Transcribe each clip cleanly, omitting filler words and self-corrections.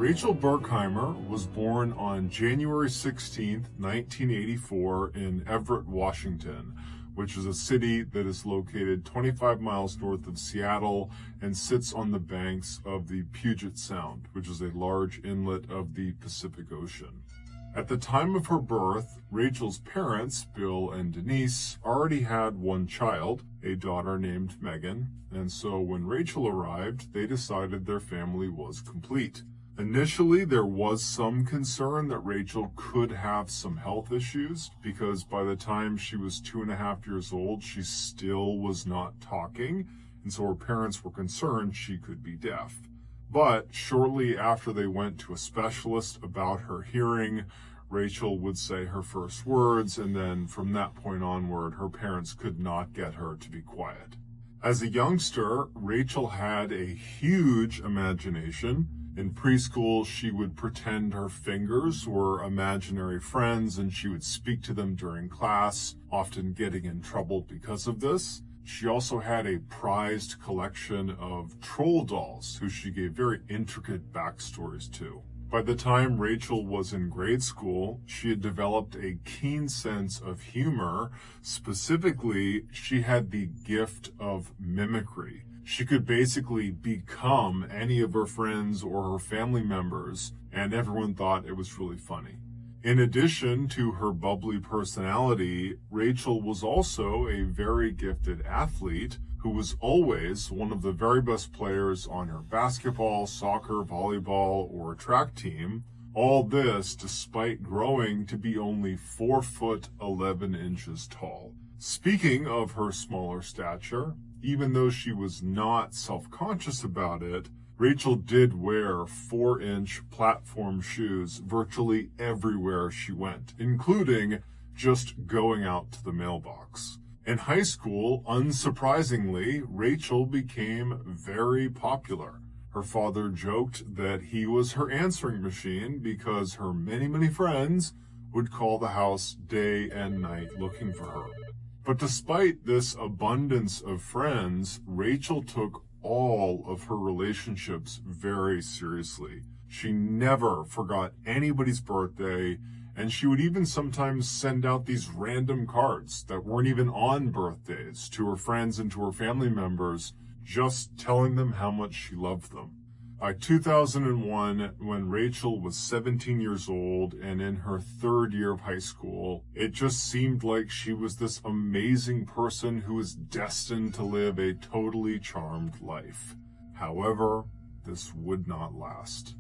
Rachel Berkheimer was born on January 16, 1984 in Everett, Washington, which is a city that is located 25 miles north of Seattle and sits on the banks of the Puget Sound, which is a large inlet of the Pacific Ocean. At the time of her birth, Rachel's parents, Bill and Denise, already had one child, a daughter named Megan, and so when Rachel arrived, they decided their family was complete. Initially, there was some concern that Rachel could have some health issues because by the time she was 2.5 years old, she still was not talking, and so her parents were concerned she could be deaf. But shortly after they went to a specialist about her hearing, Rachel would say her first words, and then from that point onward, her parents could not get her to be quiet. As a youngster, Rachel had a huge imagination. In preschool, she would pretend her fingers were imaginary friends and she would speak to them during class, often getting in trouble because of this. She also had a prized collection of troll dolls who she gave very intricate backstories to. By the time Rachel was in grade school, she had developed a keen sense of humor. Specifically, she had the gift of mimicry. She could basically become any of her friends or her family members, and everyone thought it was really funny. In addition to her bubbly personality, Rachel was also a very gifted athlete who was always one of the very best players on her basketball, soccer, volleyball, or track team. All this despite growing to be only 4 foot 11 inches tall. Speaking of her smaller stature, even though she was not self-conscious about it, Rachel did wear 4-inch platform shoes virtually everywhere she went, including just going out to the mailbox. In high school, unsurprisingly, Rachel became very popular. Her father joked that he was her answering machine because her many friends would call the house day and night looking for her. But despite this abundance of friends, Rachel took all of her relationships very seriously. She never forgot anybody's birthday, and she would even sometimes send out these random cards that weren't even on birthdays to her friends and to her family members, just telling them how much she loved them. By 2001, when Rachel was 17 years old and in her 3rd year of high school, it just seemed like she was this amazing person who was destined to live a totally charmed life. However, this would not last.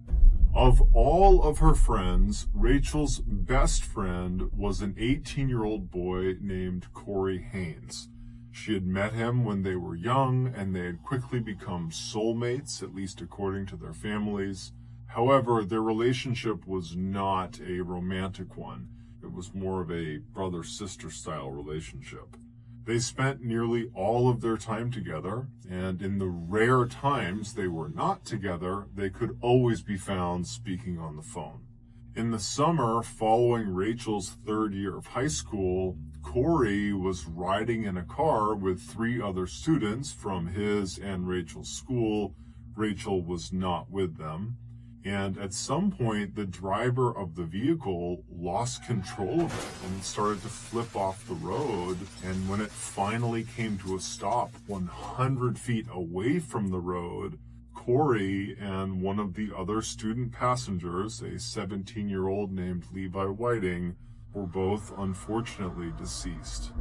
Of all of her friends, Rachel's best friend was an 18-year-old boy named Corey Haynes. She had met him when they were young, and they had quickly become soulmates, at least according to their families. However, their relationship was not a romantic one. It was more of a brother-sister style relationship. They spent nearly all of their time together, and in the rare times they were not together, they could always be found speaking on the phone. In the summer following Rachel's 3rd year of high school, Corey was riding in a car with 3 other students from his and Rachel's school. Rachel was not with them. And at some point, the driver of the vehicle lost control of it and started to flip off the road. And when it finally came to a stop 100 feet away from the road, Corey and one of the other student passengers, a 17-year-old named Levi Whiting, were both unfortunately deceased.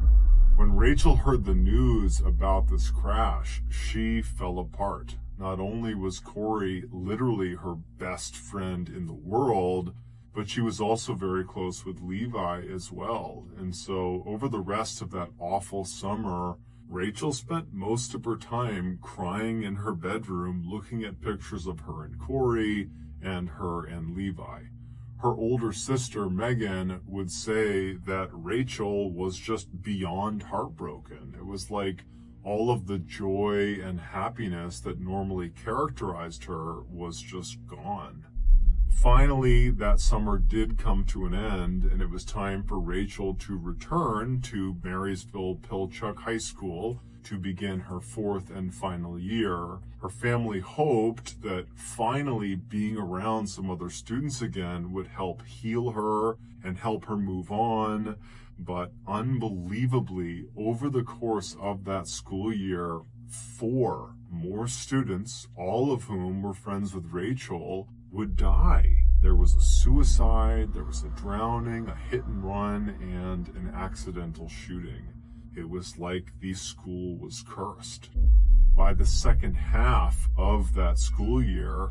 When Rachel heard the news about this crash, she fell apart. Not only was Corey literally her best friend in the world, but she was also very close with Levi as well. And so over the rest of that awful summer, Rachel spent most of her time crying in her bedroom, looking at pictures of her and Corey and her and Levi. Her older sister, Megan, would say that Rachel was just beyond heartbroken. It was like all of the joy and happiness that normally characterized her was just gone. Finally, that summer did come to an end, and it was time for Rachel to return to Marysville Pilchuck High School. to begin her fourth and final year. Her family hoped that finally being around some other students again would help heal her and help her move on. But unbelievably, over the course of that school year, 4 more students, all of whom were friends with Rachel, would die. There was a suicide, there was a drowning, a hit and run, and an accidental shooting. It was like the school was cursed. By the second half of that school year,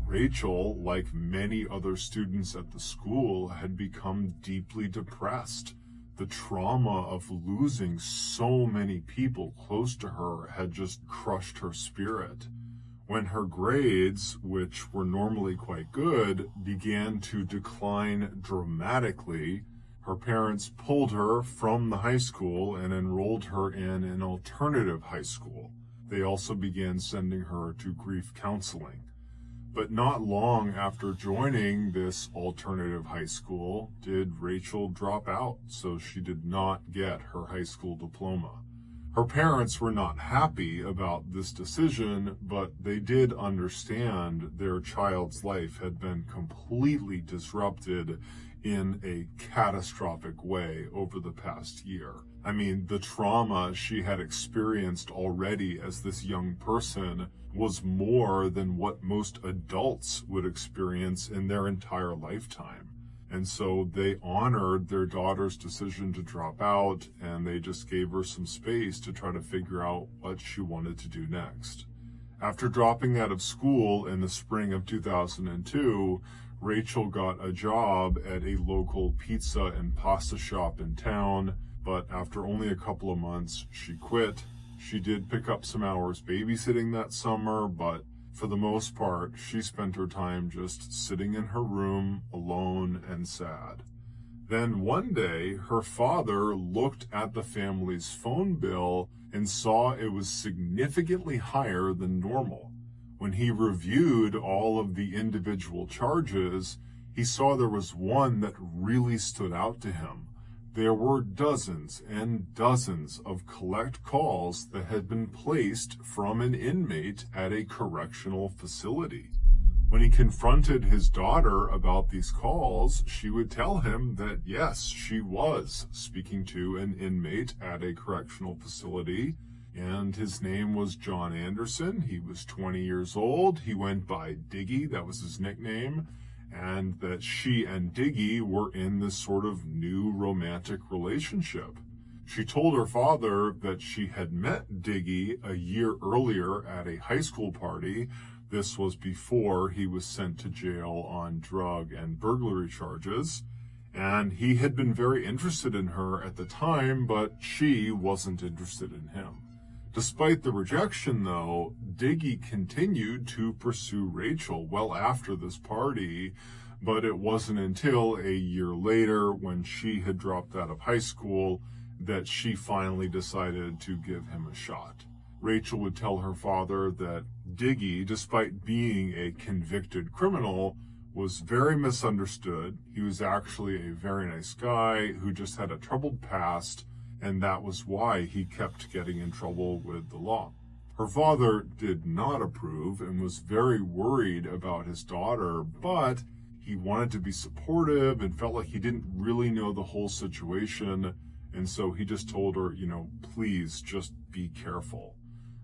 Rachel, like many other students at the school, had become deeply depressed. The trauma of losing so many people close to her had just crushed her spirit. When her grades, which were normally quite good, began to decline dramatically, her parents pulled her from the high school and enrolled her in an alternative high school. They also began sending her to grief counseling. But not long after joining this alternative high school did Rachel drop out, so she did not get her high school diploma. Her parents were not happy about this decision, but they did understand their child's life had been completely disrupted in a catastrophic way over the past year. I mean, the trauma she had experienced already as this young person was more than what most adults would experience in their entire lifetime. And so they honored their daughter's decision to drop out, and they just gave her some space to try to figure out what she wanted to do next. After dropping out of school in the spring of 2002, Rachel got a job at a local pizza and pasta shop in town, but after only a couple of months, she quit. She did pick up some hours babysitting that summer, but for the most part, she spent her time just sitting in her room, alone and sad. Then one day, her father looked at the family's phone bill and saw it was significantly higher than normal. When he reviewed all of the individual charges, he saw there was one that really stood out to him. There were dozens and dozens of collect calls that had been placed from an inmate at a correctional facility. When he confronted his daughter about these calls, she would tell him that yes, she was speaking to an inmate at a correctional facility, and his name was John Anderson. He was 20 years old. He went by Diggy, that was his nickname, and that she and Diggy were in this sort of new romantic relationship. She told her father that she had met Diggy a year earlier at a high school party. This was before he was sent to jail on drug and burglary charges, and he had been very interested in her at the time, but she wasn't interested in him. Despite the rejection, though, Diggy continued to pursue Rachel well after this party, but it wasn't until a year later, when she had dropped out of high school, that she finally decided to give him a shot. Rachel would tell her father that Diggy, despite being a convicted criminal, was very misunderstood. He was actually a very nice guy who just had a troubled past, and that was why he kept getting in trouble with the law. Her father did not approve and was very worried about his daughter, but he wanted to be supportive and felt like he didn't really know the whole situation, and so he just told her, please just be careful.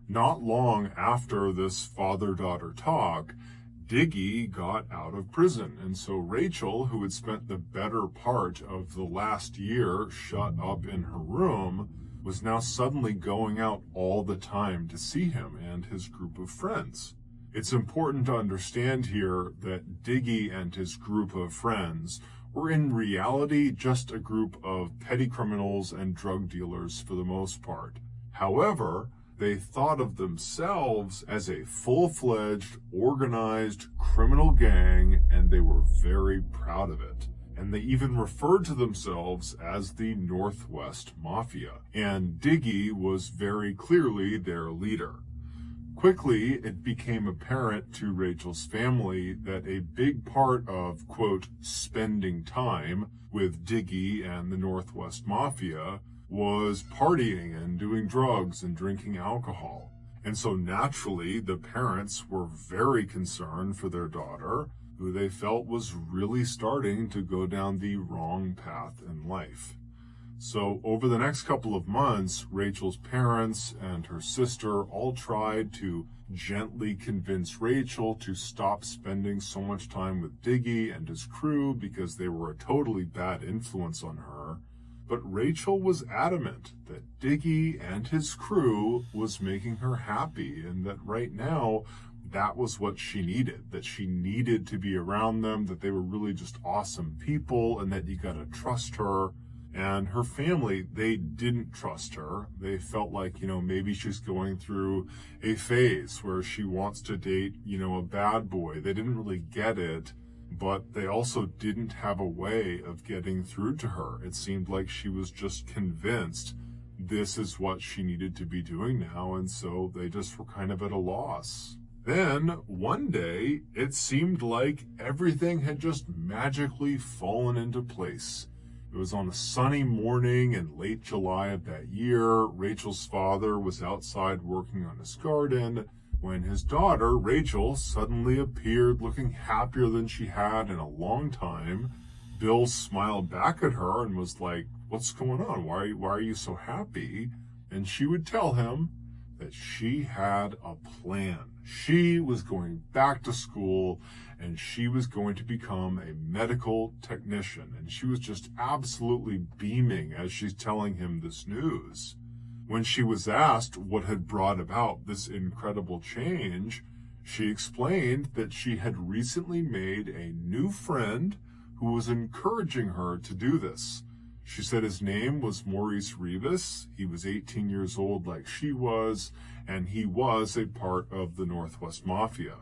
Not long after this father-daughter talk, Diggy got out of prison, and so Rachel, who had spent the better part of the last year shut up in her room, was now suddenly going out all the time to see him and his group of friends. It's important to understand here that Diggy and his group of friends were in reality just a group of petty criminals and drug dealers for the most part. However, they thought of themselves as a full-fledged, organized criminal gang, and they were very proud of it. And they even referred to themselves as the Northwest Mafia. And Diggy was very clearly their leader. Quickly, it became apparent to Rachel's family that a big part of, quote, spending time with Diggy and the Northwest Mafia was partying and doing drugs and drinking alcohol. And so naturally, the parents were very concerned for their daughter, who they felt was really starting to go down the wrong path in life. So over the next couple of months, Rachel's parents and her sister all tried to gently convince Rachel to stop spending so much time with Diggy and his crew because they were a totally bad influence on her. But Rachel was adamant that Diggy and his crew was making her happy, and that right now that was what she needed, that she needed to be around them, that they were really just awesome people, and that you gotta trust her. And her family, they didn't trust her. They felt like, maybe she's going through a phase where she wants to date, a bad boy. They didn't really get it, but they also didn't have a way of getting through to her. It seemed like she was just convinced this is what she needed to be doing now, and so they just were kind of at a loss. Then, one day, it seemed like everything had just magically fallen into place. It was on a sunny morning in late July of that year. Rachel's father was outside working on his garden when his daughter, Rachel, suddenly appeared looking happier than she had in a long time. Bill smiled back at her and was like, "What's going on? Why are you so happy?" And she would tell him that she had a plan. She was going back to school and she was going to become a medical technician. And she was just absolutely beaming as she's telling him this news. When she was asked what had brought about this incredible change, she explained that she had recently made a new friend who was encouraging her to do this. She said his name was Maurice Rivas. He was 18 years old like she was, and he was a part of the Northwest Mafia.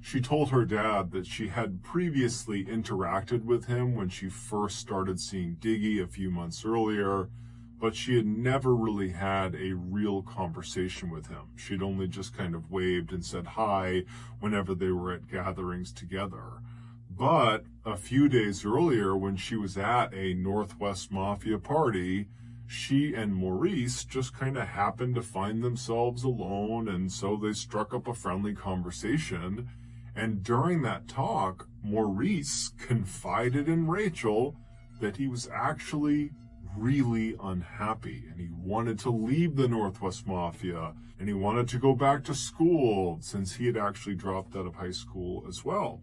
She told her dad that she had previously interacted with him when she first started seeing Diggy a few months earlier, but she had never really had a real conversation with him. She'd only just kind of waved and said hi whenever they were at gatherings together. But a few days earlier, when she was at a Northwest Mafia party, she and Maurice just kind of happened to find themselves alone, and so they struck up a friendly conversation. And during that talk, Maurice confided in Rachel that he was actually really unhappy, and he wanted to leave the Northwest Mafia, and he wanted to go back to school since he had actually dropped out of high school as well.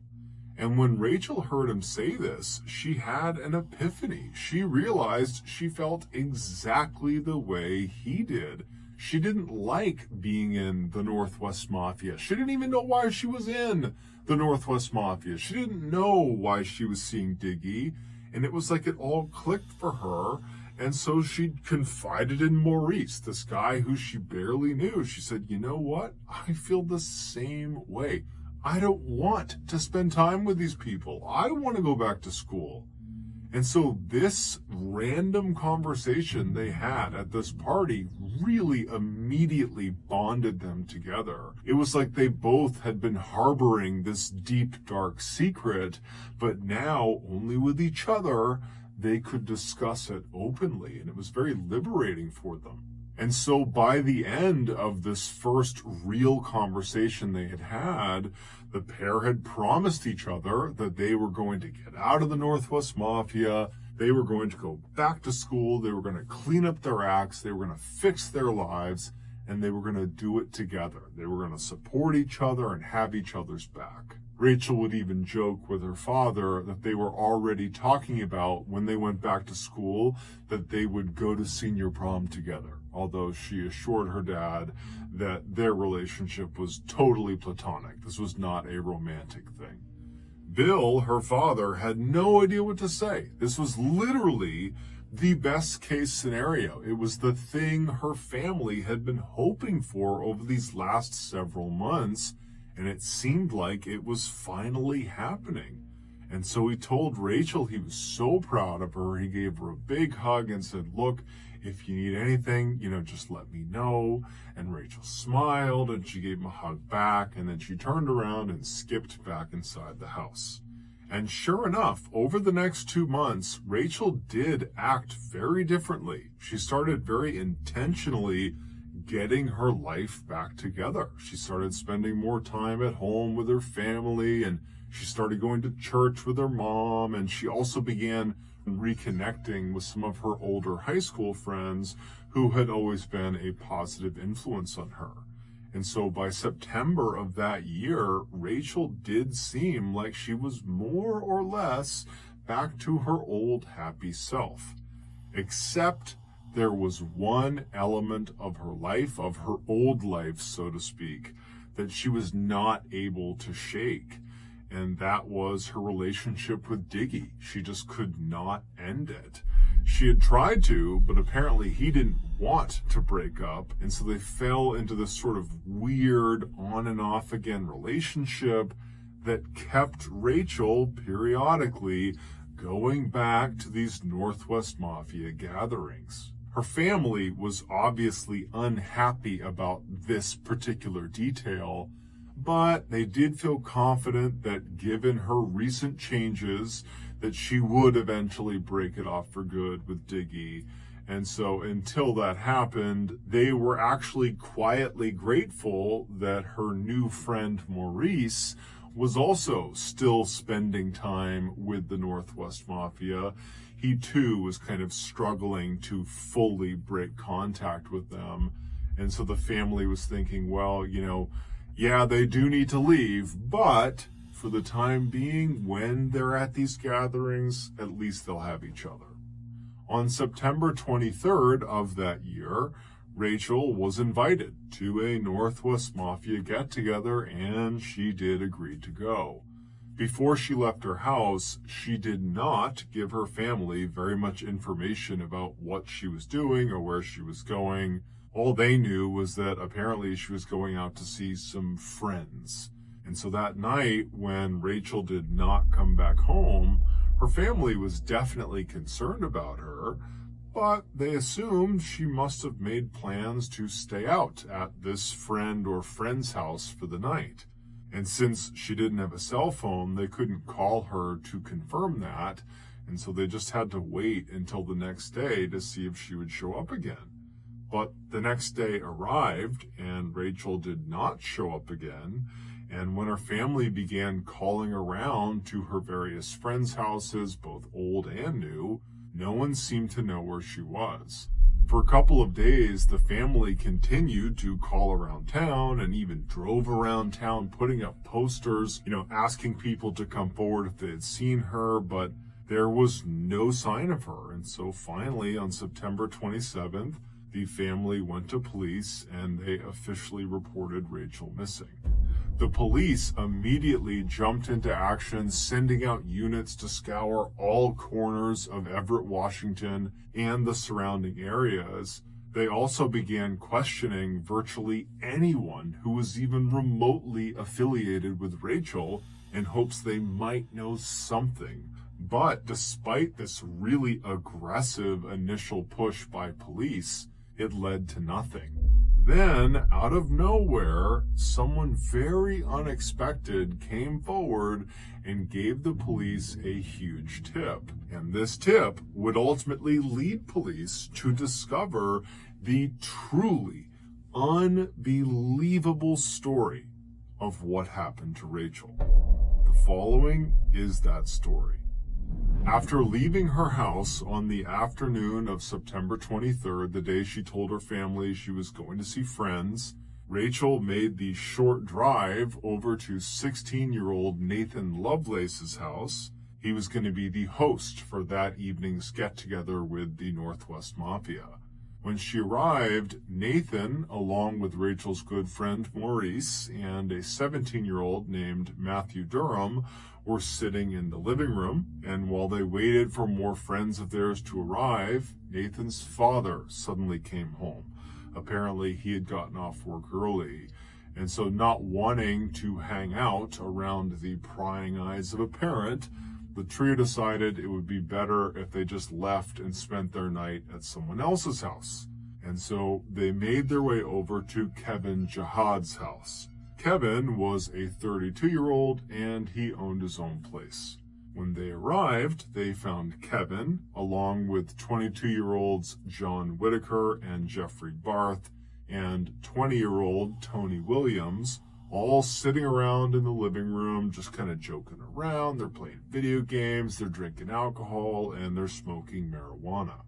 And when Rachel heard him say this, she had an epiphany. She realized she felt exactly the way he did. She didn't like being in the Northwest Mafia. She didn't even know why she was in the Northwest Mafia. She didn't know why she was seeing Diggy. And it was like it all clicked for her. And so she confided in Maurice, this guy who she barely knew. She said, "You know what? I feel the same way. I don't want to spend time with these people. I want to go back to school." And so this random conversation they had at this party really immediately bonded them together. It was like they both had been harboring this deep, dark secret, but now only with each other they could discuss it openly, and it was very liberating for them. And so by the end of this first real conversation they had had, the pair had promised each other that they were going to get out of the Northwest Mafia, they were going to go back to school, they were going to clean up their acts, they were going to fix their lives, and they were going to do it together. They were going to support each other and have each other's back. Rachel would even joke with her father that they were already talking about, when they went back to school, that they would go to senior prom together, although she assured her dad that their relationship was totally platonic. This was not a romantic thing. Bill, her father, had no idea what to say. This was literally the best case scenario. It was the thing her family had been hoping for over these last several months, and it seemed like it was finally happening. And so he told Rachel he was so proud of her. He gave her a big hug and said, "Look, if you need anything, just let me know." And Rachel smiled and she gave him a hug back, and then she turned around and skipped back inside the house. And sure enough, over the next 2 months, Rachel did act very differently. She started very intentionally getting her life back together. She started spending more time at home with her family, and she started going to church with her mom, and she also began reconnecting with some of her older high school friends who had always been a positive influence on her. And so by September of that year, Rachel did seem like she was more or less back to her old happy self. Except there was one element of her life, of her old life, so to speak, that she was not able to shake. And that was her relationship with Diggy. She just could not end it. She had tried to, but apparently he didn't want to break up. And so they fell into this sort of weird on and off again relationship that kept Rachel periodically going back to these Northwest Mafia gatherings. Her family was obviously unhappy about this particular detail, but they did feel confident that given her recent changes, that she would eventually break it off for good with Diggy. And so until that happened, they were actually quietly grateful that her new friend Maurice was also still spending time with the Northwest Mafia. He too was kind of struggling to fully break contact with them. And so the family was thinking, well, yeah, they do need to leave, but for the time being, when they're at these gatherings, at least they'll have each other. On September 23rd of that year, Rachel was invited to a Northwest Mafia get-together, and she did agree to go. Before she left her house, she did not give her family very much information about what she was doing or where she was going. All they knew was that apparently she was going out to see some friends. And so that night, when Rachel did not come back home, her family was definitely concerned about her, but they assumed she must have made plans to stay out at this friend or friend's house for the night. And since she didn't have a cell phone, they couldn't call her to confirm that, and so they just had to wait until the next day to see if she would show up again. But the next day arrived, and Rachel did not show up again. And when her family began calling around to her various friends' houses, both old and new, no one seemed to know where she was. For a couple of days, the family continued to call around town and even drove around town putting up posters, asking people to come forward if they had seen her, but there was no sign of her. And so finally, on September 27th, the family went to police and they officially reported Rachel missing. The police immediately jumped into action, sending out units to scour all corners of Everett, Washington, and the surrounding areas. They also began questioning virtually anyone who was even remotely affiliated with Rachel in hopes they might know something. But despite this really aggressive initial push by police, it led to nothing. Then, out of nowhere, someone very unexpected came forward and gave the police a huge tip. And this tip would ultimately lead police to discover the truly unbelievable story of what happened to Rachel. The following is that story. After leaving her house on the afternoon of September 23rd, the day she told her family she was going to see friends, Rachel made the short drive over to 16-year-old Nathan Lovelace's house. He was going to be the host for that evening's get-together with the Northwest Mafia. When she arrived, Nathan, along with Rachel's good friend Maurice and a 17-year-old named Matthew Durham, were sitting in the living room, and while they waited for more friends of theirs to arrive, Nathan's father suddenly came home. Apparently, he had gotten off work early, and so not wanting to hang out around the prying eyes of a parent, the trio decided it would be better if they just left and spent their night at someone else's house. And so they made their way over to Kevin Jihad's house. Kevin was a 32-year-old and he owned his own place. When they arrived, they found Kevin, along with 22-year-olds John Whitaker and Jeffrey Barth, and 20-year-old Tony Williams, all sitting around in the living room, just kind of joking around. They're playing video games, they're drinking alcohol, and they're smoking marijuana.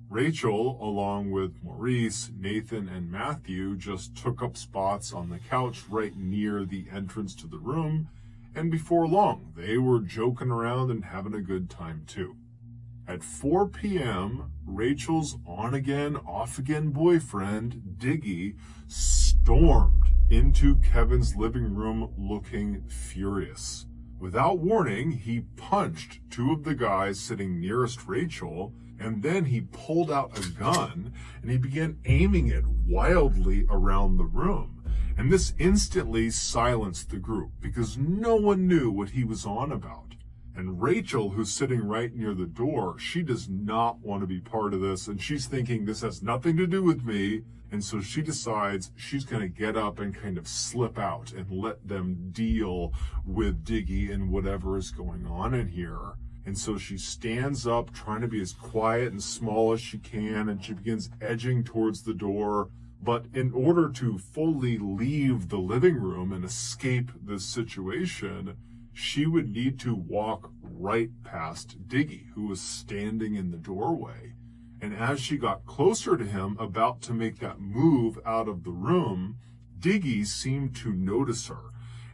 Rachel, along with Maurice, Nathan, and Matthew, just took up spots on the couch right near the entrance to the room, and before long, they were joking around and having a good time too. At 4 p.m., Rachel's on-again, off-again boyfriend, Diggy, stormed into Kevin's living room looking furious. Without warning, he punched two of the guys sitting nearest Rachel, and then he pulled out a gun and he began aiming it wildly around the room. And this instantly silenced the group because no one knew what he was on about. And Rachel, who's sitting right near the door, she does not want to be part of this, and she's thinking this has nothing to do with me. And so she decides she's going to get up and kind of slip out and let them deal with Diggy and whatever is going on in here. And so she stands up, trying to be as quiet and small as she can, and she begins edging towards the door. But in order to fully leave the living room and escape this situation, she would need to walk right past Diggy, who was standing in the doorway. And as she got closer to him, about to make that move out of the room, Diggy seemed to notice her.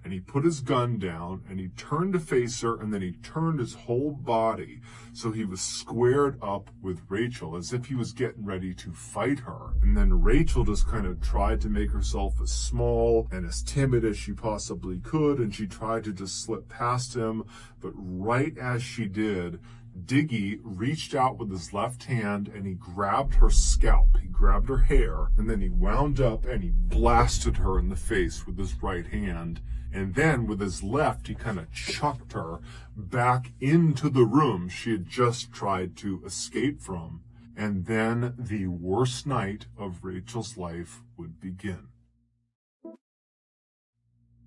And he put his gun down, and he turned to face her, and then he turned his whole body so he was squared up with Rachel, as if he was getting ready to fight her. And then Rachel just kind of tried to make herself as small and as timid as she possibly could, and she tried to just slip past him. But right as she did, Diggy reached out with his left hand and he grabbed her scalp. He grabbed her hair, and then he wound up and he blasted her in the face with his right hand. And then with his left, he kind of chucked her back into the room she had just tried to escape from. And then the worst night of Rachel's life would begin.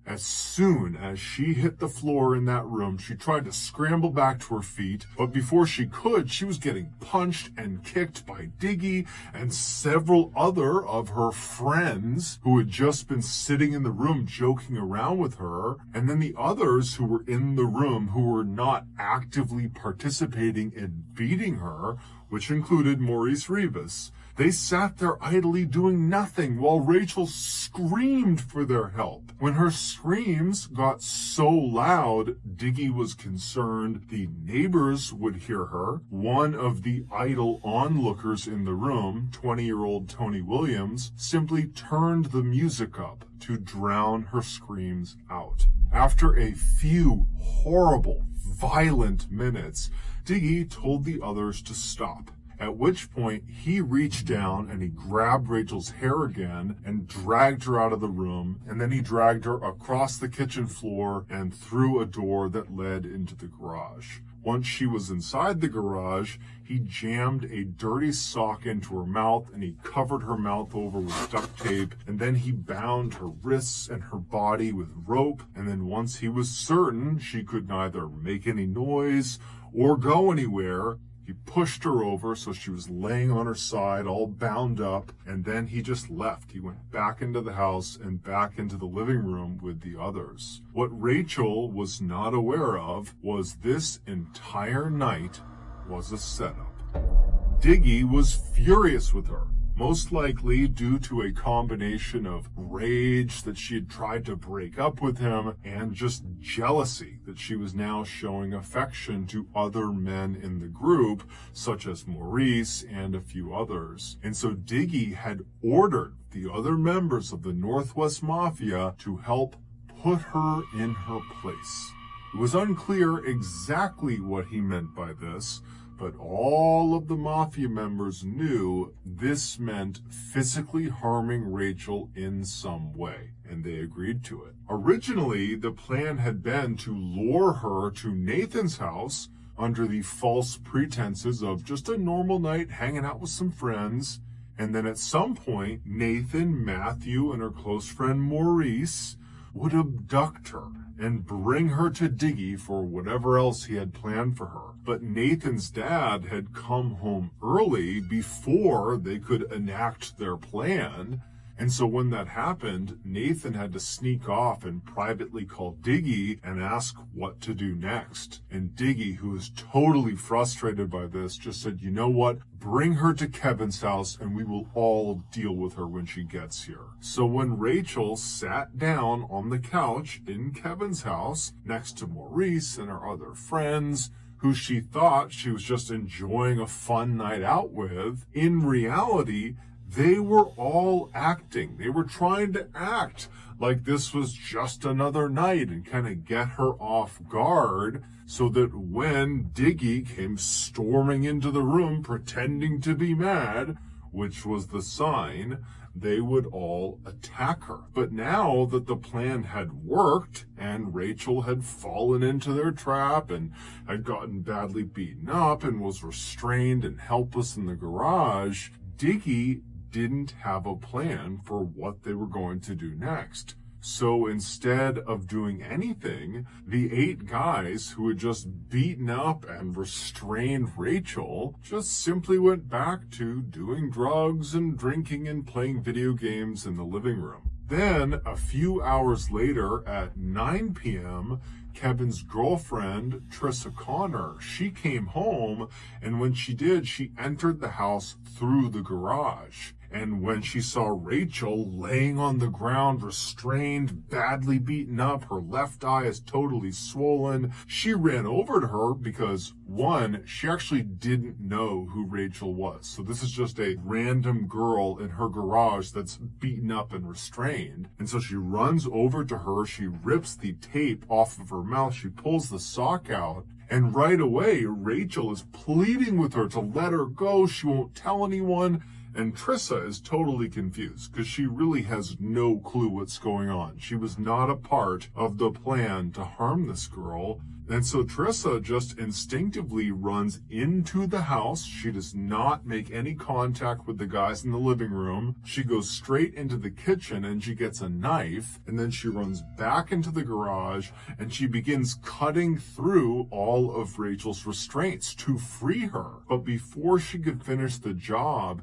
As soon as she hit the floor in that room, she tried to scramble back to her feet, but before she could, she was getting punched and kicked by Diggy and several other of her friends who had just been sitting in the room joking around with her, and then the others who were in the room who were not actively participating in beating her, which included Maurice Rivas. They sat there idly doing nothing while Rachel screamed for their help. When her screams got so loud, Diggy was concerned the neighbors would hear her. One of the idle onlookers in the room, 20-year-old Tony Williams, simply turned the music up to drown her screams out. After a few horrible, violent minutes, Diggy told the others to stop. At which point, he reached down and he grabbed Rachel's hair again and dragged her out of the room. And then he dragged her across the kitchen floor and through a door that led into the garage. Once she was inside the garage, he jammed a dirty sock into her mouth and he covered her mouth over with duct tape. And then he bound her wrists and her body with rope. And then once he was certain she could neither make any noise or go anywhere, he pushed her over so she was laying on her side, all bound up, and then he just left. He went back into the house and back into the living room with the others. What Rachel was not aware of was this entire night was a setup. Diggy was furious with her, most likely due to a combination of rage that she had tried to break up with him and just jealousy that she was now showing affection to other men in the group, such as Maurice and a few others. And so Diggy had ordered the other members of the Northwest Mafia to help put her in her place. It was unclear exactly what he meant by this, but all of the Mafia members knew this meant physically harming Rachel in some way, and they agreed to it. Originally, the plan had been to lure her to Nathan's house under the false pretenses of just a normal night hanging out with some friends, and then at some point, Nathan, Matthew, and her close friend Maurice would abduct her and bring her to Diggy for whatever else he had planned for her. But Nathan's dad had come home early before they could enact their plan. And so when that happened, Nathan had to sneak off and privately call Diggy and ask what to do next. And Diggy, who was totally frustrated by this, just said, you know what? Bring her to Kevin's house and we will all deal with her when she gets here. So when Rachel sat down on the couch in Kevin's house next to Maurice and her other friends, who she thought she was just enjoying a fun night out with, in reality, they were all acting. They were trying to act like this was just another night and kind of get her off guard so that when Diggy came storming into the room pretending to be mad, which was the sign, they would all attack her. But now that the plan had worked and Rachel had fallen into their trap and had gotten badly beaten up and was restrained and helpless in the garage, Diggy didn't have a plan for what they were going to do next. So instead of doing anything, the 8 guys who had just beaten up and restrained Rachel just simply went back to doing drugs and drinking and playing video games in the living room. Then, a few hours later at 9 p.m., Kevin's girlfriend, Trissa Connor, she came home, and when she did, she entered the house through the garage. And when she saw Rachel laying on the ground, restrained, badly beaten up, her left eye is totally swollen, she ran over to her because, one, she actually didn't know who Rachel was. So this is just a random girl in her garage that's beaten up and restrained. And so she runs over to her, she rips the tape off of her mouth, she pulls the sock out, and right away, Rachel is pleading with her to let her go, she won't tell anyone. And Trissa is totally confused because she really has no clue what's going on. She was not a part of the plan to harm this girl. And so Trissa just instinctively runs into the house. She does not make any contact with the guys in the living room. She goes straight into the kitchen and she gets a knife. And then she runs back into the garage and she begins cutting through all of Rachel's restraints to free her. But before she could finish the job,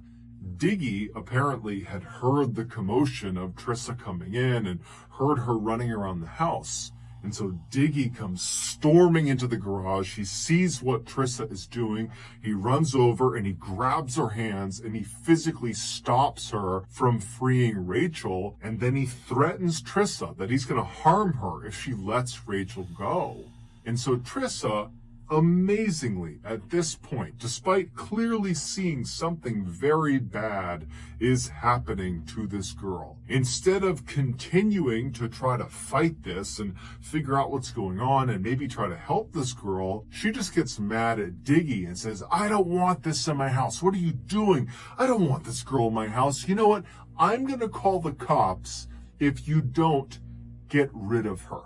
Diggy apparently had heard the commotion of Trissa coming in and heard her running around the house. And so Diggy comes storming into the garage. He sees what Trissa is doing. He runs over and he grabs her hands and he physically stops her from freeing Rachel. And then he threatens Trissa that he's going to harm her if she lets Rachel go. And so Trissa, amazingly, at this point, despite clearly seeing something very bad is happening to this girl, instead of continuing to try to fight this and figure out what's going on and maybe try to help this girl, she just gets mad at Diggy and says, I don't want this in my house. What are you doing? I don't want this girl in my house. You know what? I'm going to call the cops if you don't get rid of her.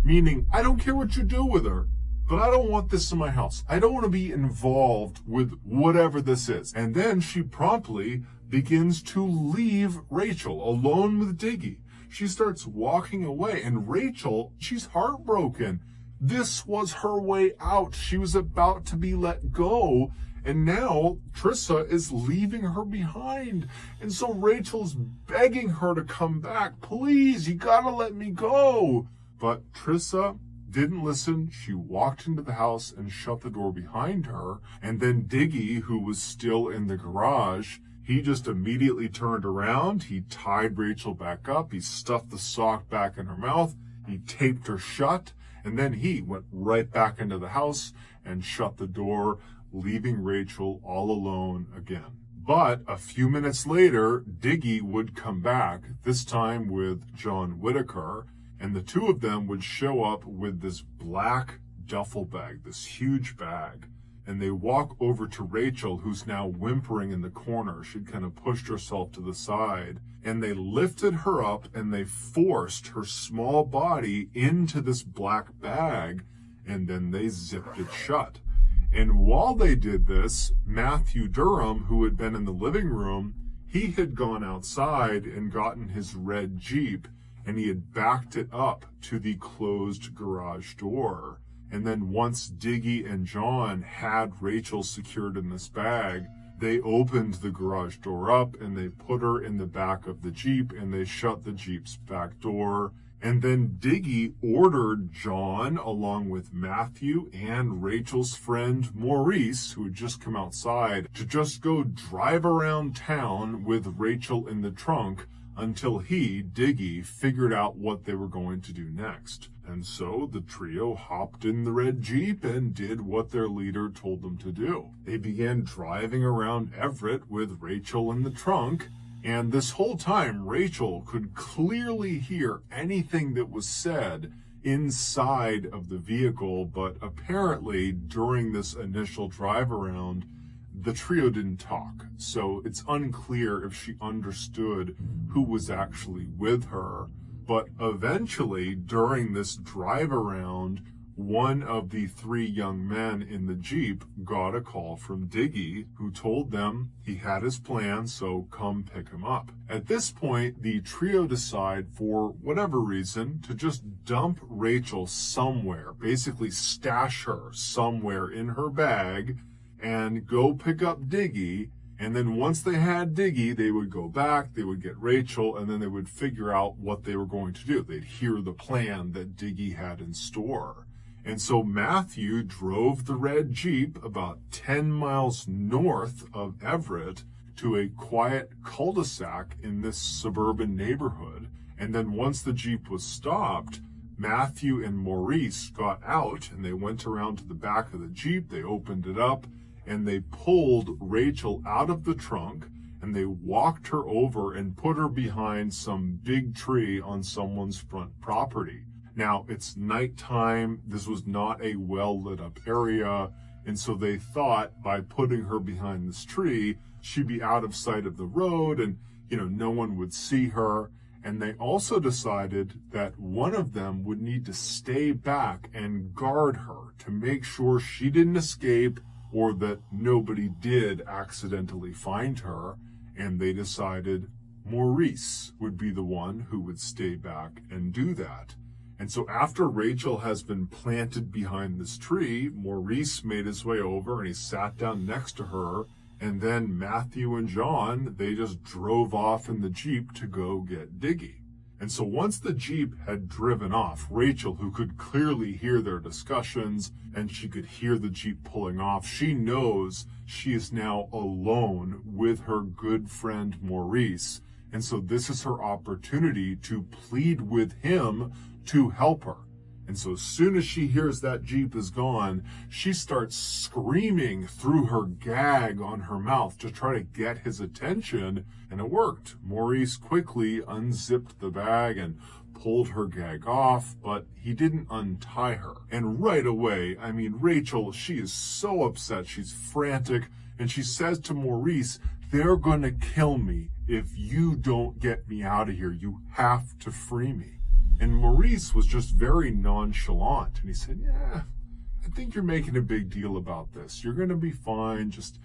Meaning, I don't care what you do with her, but I don't want this in my house. I don't want to be involved with whatever this is. And then she promptly begins to leave Rachel alone with Diggy. She starts walking away, and Rachel, she's heartbroken. This was her way out. She was about to be let go, and now Trissa is leaving her behind. And so Rachel's begging her to come back. Please, you gotta let me go. But Trissa didn't listen. She walked into the house and shut the door behind her. And then Diggy, who was still in the garage, he just immediately turned around. He tied Rachel back up. He stuffed the sock back in her mouth. He taped her shut. And then he went right back into the house and shut the door, leaving Rachel all alone again. But a few minutes later, Diggy would come back, this time with John Whitaker, and the two of them would show up with this black duffel bag, this huge bag. And they walk over to Rachel, who's now whimpering in the corner. She'd kind of pushed herself to the side. And they lifted her up and they forced her small body into this black bag. And then they zipped it shut. And while they did this, Matthew Durham, who had been in the living room, he had gone outside and gotten his red Jeep. and he had backed it up to the closed garage door. And then once Diggy and John had Rachel secured in this bag, they opened the garage door up and they put her in the back of the Jeep and they shut the Jeep's back door. And then Diggy ordered John, along with Matthew and Rachel's friend Maurice, who had just come outside, to just go drive around town with Rachel in the trunk until he, Diggy, figured out what they were going to do next. And so the trio hopped in the red Jeep and did what their leader told them to do. They began driving around Everett with Rachel in the trunk, and this whole time Rachel could clearly hear anything that was said inside of the vehicle, but apparently during this initial drive around, the trio didn't talk, so it's unclear if she understood who was actually with her. But eventually, during this drive around, one of the three young men in the Jeep got a call from Diggy, who told them he had his plan, so come pick him up. At this point, the trio decide, for whatever reason, to just dump Rachel somewhere, basically stash her somewhere in her bag, and go pick up Diggy. And then once they had Diggy, they would go back, they would get Rachel, and then they would figure out what they were going to do. They'd hear the plan that Diggy had in store. And so Matthew drove the red Jeep about 10 miles north of Everett to a quiet cul-de-sac in this suburban neighborhood. And then once the Jeep was stopped, Matthew and Maurice got out and they went around to the back of the Jeep, they opened it up, and they pulled Rachel out of the trunk and they walked her over and put her behind some big tree on someone's front property. Now, it's nighttime. This was not a well-lit up area. And so they thought by putting her behind this tree, she'd be out of sight of the road and, no one would see her. And they also decided that one of them would need to stay back and guard her to make sure she didn't escape or that nobody did accidentally find her. And they decided Maurice would be the one who would stay back and do that. And so after Rachel has been planted behind this tree, Maurice made his way over and he sat down next to her. And then Matthew and John, they just drove off in the Jeep to go get Diggy. And so once the Jeep had driven off, Rachel, who could clearly hear their discussions and she could hear the Jeep pulling off, she knows she is now alone with her good friend Maurice. And so this is her opportunity to plead with him to help her. And so as soon as she hears that Jeep is gone, she starts screaming through her gag on her mouth to try to get his attention, and it worked. Maurice quickly unzipped the bag and pulled her gag off, but he didn't untie her. And right away, Rachel, she is so upset, she's frantic, and she says to Maurice, "They're gonna kill me if you don't get me out of here. You have to free me." And Maurice was just very nonchalant. And he said, "Yeah, I think you're making a big deal about this. You're going to be fine. Just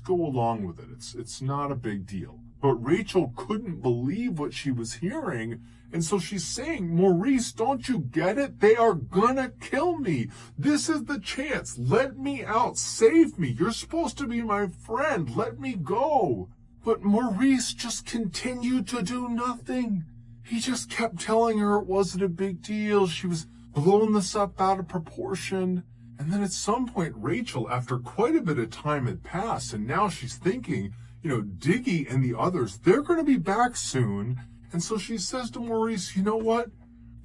go along with it. It's not a big deal." But Rachel couldn't believe what she was hearing. And so she's saying, "Maurice, don't you get it? They are going to kill me. This is the chance. Let me out. Save me. You're supposed to be my friend. Let me go." But Maurice just continued to do nothing. He just kept telling her it wasn't a big deal. She was blowing this up out of proportion. And then at some point, Rachel, after quite a bit of time had passed, and now she's thinking, Diggy and the others, they're going to be back soon. And so she says to Maurice, "You know what?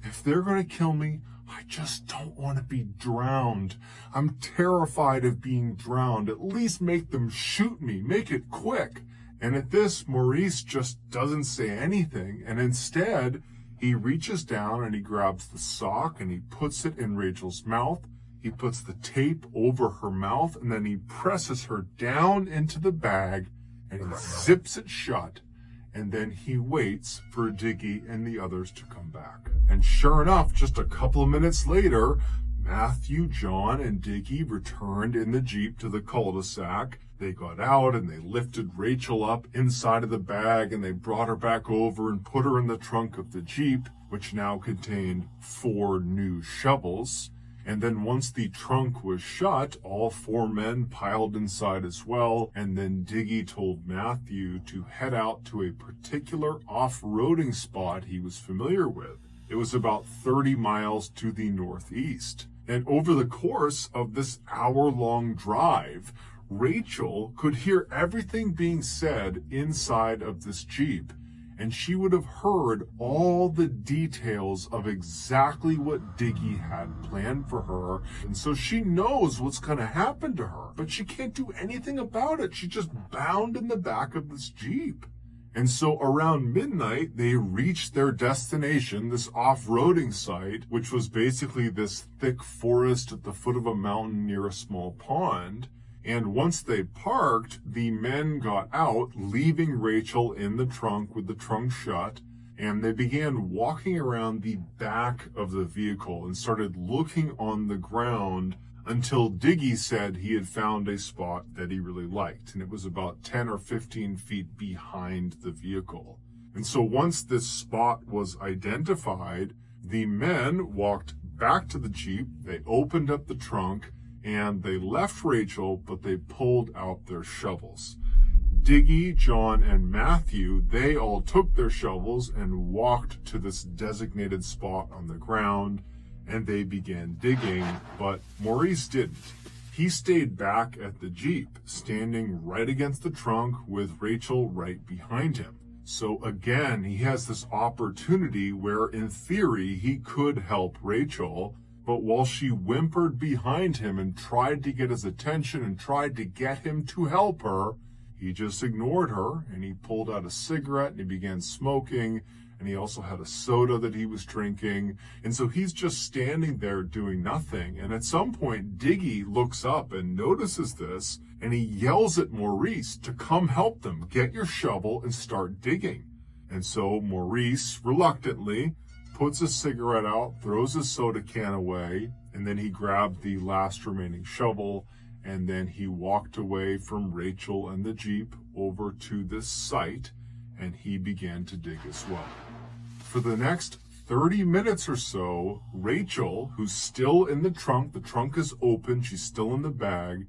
If they're going to kill me, I just don't want to be drowned. I'm terrified of being drowned. At least make them shoot me. Make it quick." And at this, Maurice just doesn't say anything. And instead, he reaches down and he grabs the sock and he puts it in Rachel's mouth. He puts the tape over her mouth and then he presses her down into the bag and he zips it shut. And then he waits for Diggy and the others to come back. And sure enough, just a couple of minutes later, Matthew, John, and Diggy returned in the Jeep to the cul-de-sac. They got out and they lifted Rachel up inside of the bag and they brought her back over and put her in the trunk of the Jeep, which now contained 4 new shovels. And then once the trunk was shut, all 4 men piled inside as well. And then Diggy told Matthew to head out to a particular off-roading spot he was familiar with. It was about 30 miles to the northeast. And over the course of this hour-long drive, Rachel could hear everything being said inside of this Jeep. And she would have heard all the details of exactly what Diggy had planned for her. And so she knows what's going to happen to her, but she can't do anything about it. She's just bound in the back of this Jeep. And so around midnight, they reached their destination, this off-roading site, which was basically this thick forest at the foot of a mountain near a small pond. And once they parked, the men got out, leaving Rachel in the trunk with the trunk shut, and they began walking around the back of the vehicle and started looking on the ground until Diggy said he had found a spot that he really liked, and it was about 10 or 15 feet behind the vehicle. And so once this spot was identified, the men walked back to the Jeep, they opened up the trunk, and they left Rachel, but they pulled out their shovels. Diggy, John, and Matthew, they all took their shovels and walked to this designated spot on the ground, and they began digging, but Maurice didn't. He stayed back at the Jeep, standing right against the trunk with Rachel right behind him. So again, he has this opportunity where, in theory, he could help Rachel, but while she whimpered behind him and tried to get his attention and tried to get him to help her, he just ignored her, and he pulled out a cigarette and he began smoking, and he also had a soda that he was drinking. And so he's just standing there doing nothing. And at some point, Diggy looks up and notices this, and he yells at Maurice to come help them, get your shovel and start digging. And so Maurice, reluctantly, puts a cigarette out, throws his soda can away, and then he grabbed the last remaining shovel, and then he walked away from Rachel and the Jeep over to this site, and he began to dig as well. For the next 30 minutes or so, Rachel, who's still in the trunk is open, she's still in the bag,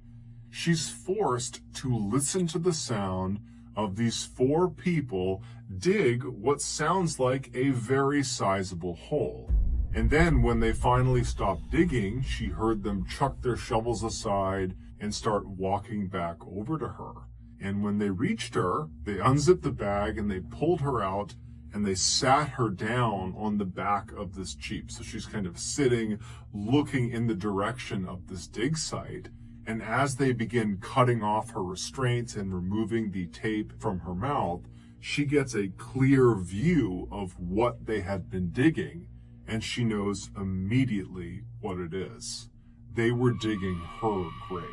she's forced to listen to the sound of these 4 people dig what sounds like a very sizable hole. And then when they finally stopped digging, she heard them chuck their shovels aside and start walking back over to her. And when they reached her, they unzipped the bag and they pulled her out and they sat her down on the back of this Jeep. So she's kind of sitting, looking in the direction of this dig site. And as they begin cutting off her restraints and removing the tape from her mouth, she gets a clear view of what they had been digging, and she knows immediately what it is. They were digging her grave.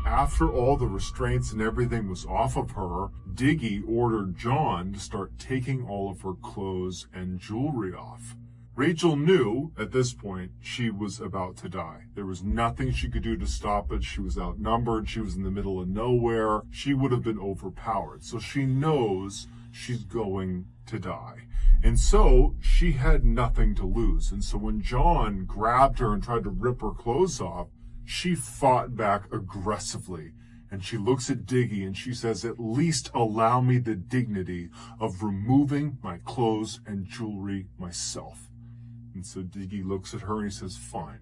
After all the restraints and everything was off of her, Diggy ordered John to start taking all of her clothes and jewelry off. Rachel knew at this point she was about to die. There was nothing she could do to stop it. She was outnumbered. She was in the middle of nowhere. She would have been overpowered. So she knows she's going to die. And so she had nothing to lose. And so when John grabbed her and tried to rip her clothes off, she fought back aggressively. And she looks at Diggy and she says, "At least allow me the dignity of removing my clothes and jewelry myself." And so Diggy looks at her and he says, "Fine."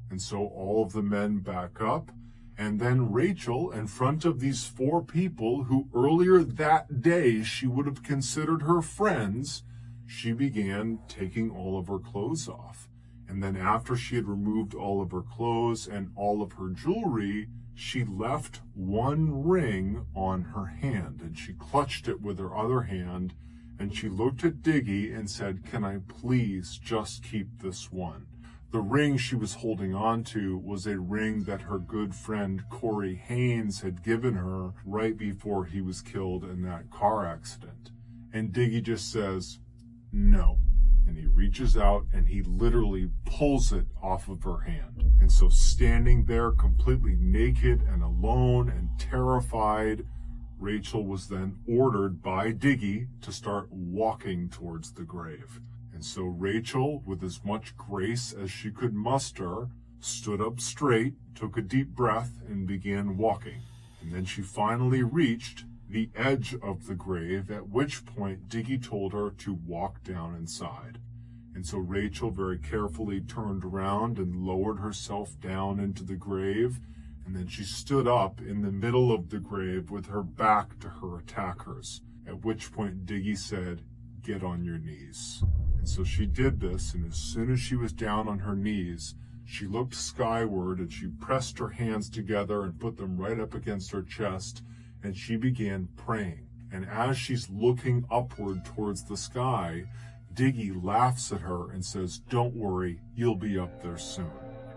And so all of the men back up. And then Rachel, in front of these 4 people who earlier that day she would have considered her friends, she began taking all of her clothes off. And then after she had removed all of her clothes and all of her jewelry, she left one ring on her hand. And she clutched it with her other hand. And she looked at Diggy and said, "Can I please just keep this one?" The ring she was holding on to was a ring that her good friend Corey Haynes had given her right before he was killed in that car accident. And Diggy just says, "No." And he reaches out and he literally pulls it off of her hand. And so standing there completely naked and alone and terrified, Rachel was then ordered by Diggy to start walking towards the grave. And so Rachel, with as much grace as she could muster, stood up straight, took a deep breath, and began walking. And then she finally reached the edge of the grave, at which point Diggy told her to walk down inside. And so Rachel very carefully turned around and lowered herself down into the grave, and then she stood up in the middle of the grave with her back to her attackers, at which point Diggy said, "Get on your knees." And so she did this, and as soon as she was down on her knees, she looked skyward and she pressed her hands together and put them right up against her chest, and she began praying. And as she's looking upward towards the sky, Diggy laughs at her and says, "Don't worry, you'll be up there soon."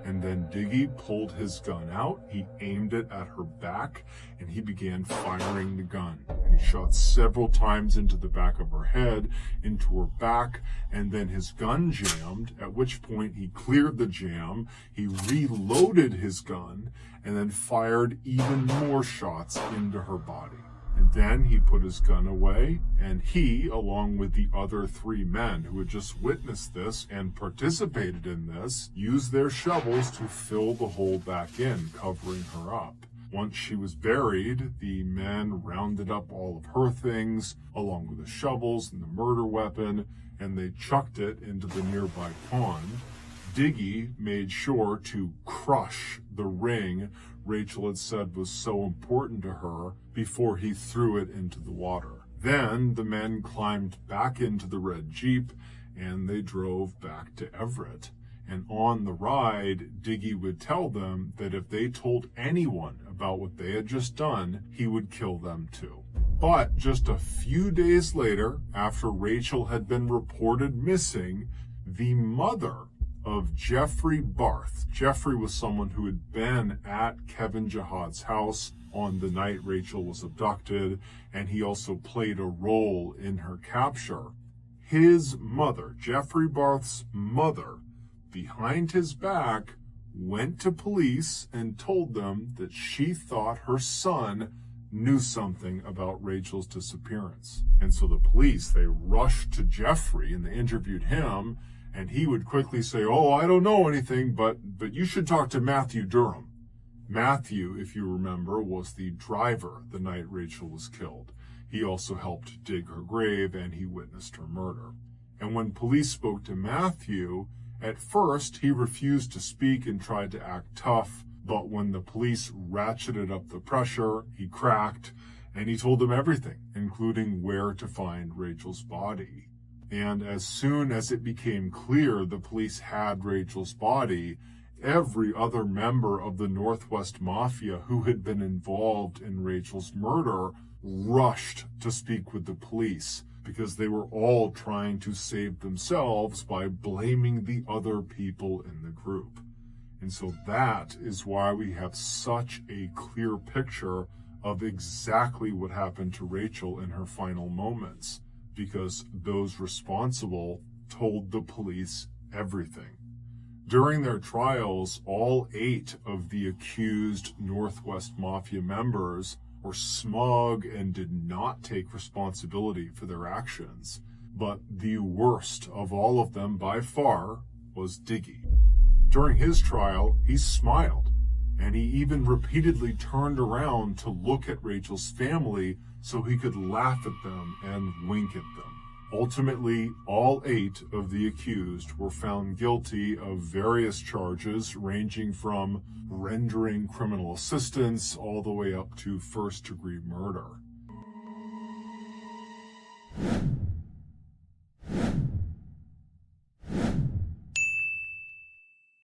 And then Diggy pulled his gun out, he aimed it at her back, and he began firing the gun. And he shot several times into the back of her head, into her back, and then his gun jammed, at which point he cleared the jam, he reloaded his gun, and then fired even more shots into her body. And then he put his gun away, and he, along with the other 3 men who had just witnessed this and participated in this, used their shovels to fill the hole back in, covering her up. Once she was buried, the men rounded up all of her things, along with the shovels and the murder weapon, and they chucked it into the nearby pond. Diggy made sure to crush the ring Rachel had said was so important to her before he threw it into the water. Then the men climbed back into the red Jeep and they drove back to Everett. And on the ride, Diggy would tell them that if they told anyone about what they had just done, he would kill them too. But just a few days later, after Rachel had been reported missing, the mother of Jeffrey Barth. Jeffrey was someone who had been at Kevin Jihad's house on the night Rachel was abducted, and he also played a role in her capture. His mother, Jeffrey Barth's mother, behind his back, went to police and told them that she thought her son knew something about Rachel's disappearance. And so the police, they rushed to Jeffrey and they interviewed him, and he would quickly say, "Oh, I don't know anything, but you should talk to Matthew Durham." Matthew, if you remember, was the driver the night Rachel was killed. He also helped dig her grave and he witnessed her murder. And when police spoke to Matthew, at first he refused to speak and tried to act tough, but when the police ratcheted up the pressure, he cracked, and he told them everything, including where to find Rachel's body. And as soon as it became clear the police had Rachel's body, every other member of the Northwest Mafia who had been involved in Rachel's murder rushed to speak with the police, because they were all trying to save themselves by blaming the other people in the group. And so that is why we have such a clear picture of exactly what happened to Rachel in her final moments, because those responsible told the police everything. During their trials, all 8 of the accused Northwest Mafia members were smug and did not take responsibility for their actions. But the worst of all of them by far was Diggy. During his trial, he smiled, and he even repeatedly turned around to look at Rachel's family so he could laugh at them and wink at them. Ultimately, all 8 of the accused were found guilty of various charges ranging from rendering criminal assistance all the way up to first-degree murder.